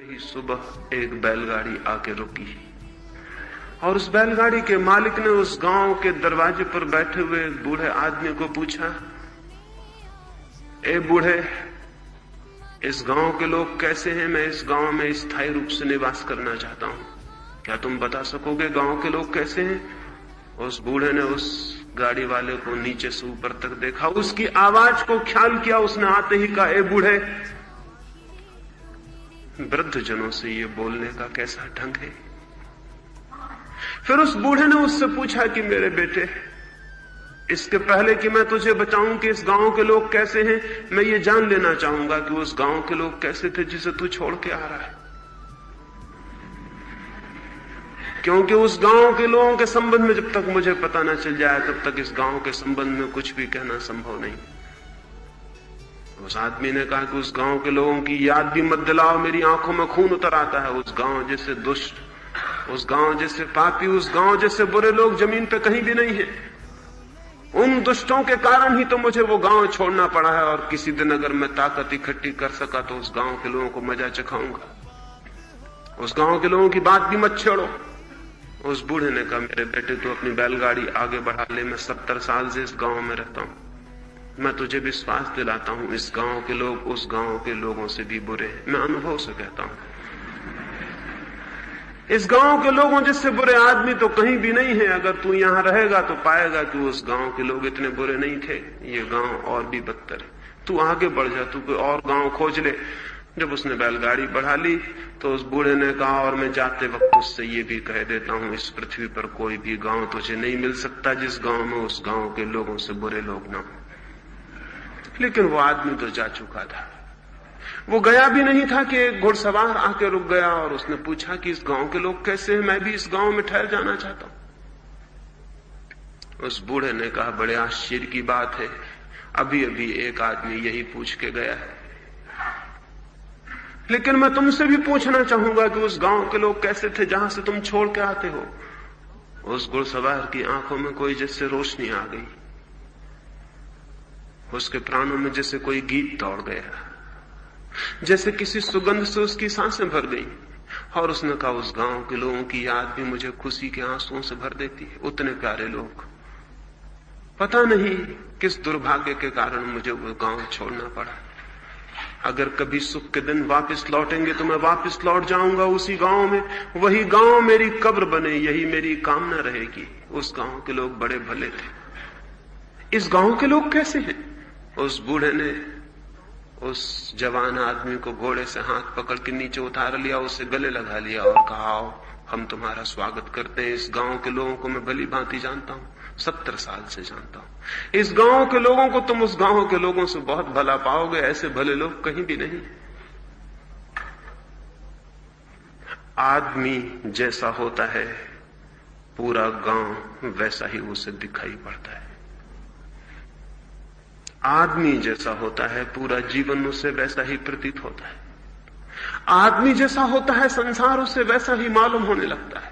ही सुबह एक बैलगाड़ी आके रुकी और उस बैलगाड़ी के मालिक ने उस गांव के दरवाजे पर बैठे हुए एक बूढ़े आदमी को पूछा, ए बूढ़े, इस गांव के लोग कैसे हैं? मैं इस गांव में स्थायी रूप से निवास करना चाहता हूं, क्या तुम बता सकोगे गांव के लोग कैसे हैं? उस बूढ़े ने उस गाड़ी वाले को नीचे से ऊपर तक देखा, उसकी आवाज को ख्याल किया, उसने आते ही कहा, ए बूढ़े, वृद्ध जनों से ये बोलने का कैसा ढंग है? फिर उस बूढ़े ने उससे पूछा कि मेरे बेटे, इसके पहले कि मैं तुझे बताऊं कि इस गांव के लोग कैसे हैं, मैं ये जान लेना चाहूंगा कि उस गांव के लोग कैसे थे जिसे तू छोड़ के आ रहा है, क्योंकि उस गांव के लोगों के संबंध में जब तक मुझे पता ना चल जाए तब तक इस गांव के संबंध में कुछ भी कहना संभव नहीं। उस आदमी ने कहा कि उस गांव के लोगों की याद भी मत दिलाओ, मेरी आंखों में खून उतर आता है। उस गांव जैसे दुष्ट, उस गांव जैसे पापी, उस गांव जैसे बुरे लोग जमीन पे कहीं भी नहीं है। उन दुष्टों के कारण ही तो मुझे वो गांव छोड़ना पड़ा है, और किसी दिन अगर मैं ताकत इकट्ठी कर सका तो उस गांव के लोगों को मजा चखाऊंगा। उस गांव के लोगों की बात भी मत छेड़ो। उस बूढ़े ने कहा, मेरे बेटे, तू अपनी बैलगाड़ी आगे बढ़ा ले, मैं 70 साल से इस गांव में रहता हूं, मैं तुझे विश्वास दिलाता हूं, इस गांव के लोग उस गांव के लोगों से भी बुरे हैं। मैं अनुभव से कहता हूं, इस गांव के लोगों जैसे बुरे आदमी तो कहीं भी नहीं है। अगर तू यहां रहेगा तो पाएगा कि उस गांव के लोग इतने बुरे नहीं थे, ये गांव और भी बदतर है। तू आगे बढ़ जा, तू कोई और गांव खोज ले। जब उसने बैलगाड़ी बढ़ा ली तो उस बूढ़े ने कहा, और मैं जाते वक्त उससे ये भी कह देता हूं, इस पृथ्वी पर कोई भी गांव तुझे नहीं मिल सकता जिस गांव में उस गांव के लोगों से बुरे लोग ना हो। लेकिन वो आदमी तो जा चुका था। वो गया भी नहीं था कि एक घुड़सवार आके रुक गया और उसने पूछा कि इस गांव के लोग कैसे हैं, मैं भी इस गांव में ठहर जाना चाहता हूं। उस बूढ़े ने कहा, बड़े आश्चर्य की बात है, अभी अभी एक आदमी यही पूछ के गया है, लेकिन मैं तुमसे भी पूछना चाहूंगा कि उस गांव के लोग कैसे थे जहां से तुम छोड़ के आते हो। उस घुड़सवार की आंखों में कोई जैसे रोशनी आ गई, उसके प्राणों में जैसे कोई गीत दौड़ गया, जैसे किसी सुगंध से उसकी सांसें भर गई। और उसने कहा, उस गांव के लोगों की याद भी मुझे खुशी के आंसुओं से भर देती है। उतने प्यारे लोग, पता नहीं किस दुर्भाग्य के कारण मुझे वो गांव छोड़ना पड़ा। अगर कभी सुख के दिन वापस लौटेंगे तो मैं वापस लौट जाऊंगा उसी गांव में, वही गांव मेरी कब्र बने, यही मेरी कामना रहेगी। उस गांव के लोग बड़े भले थे। इस गांव के लोग कैसे हैं? उस बूढ़े ने उस जवान आदमी को घोड़े से हाथ पकड़ के नीचे उतार लिया, उसे गले लगा लिया और कहा, आओ, हम तुम्हारा स्वागत करते हैं। इस गांव के लोगों को मैं भली भांति जानता हूं, 70 साल से जानता हूं। इस गांव के लोगों को तुम उस गांव के लोगों से बहुत भला पाओगे, ऐसे भले लोग कहीं भी नहीं। आदमी जैसा होता है पूरा गांव वैसा ही उसे दिखाई पड़ता है। आदमी जैसा होता है पूरा जीवन उसे वैसा ही प्रतीत होता है। आदमी जैसा होता है संसार उसे वैसा ही मालूम होने लगता है।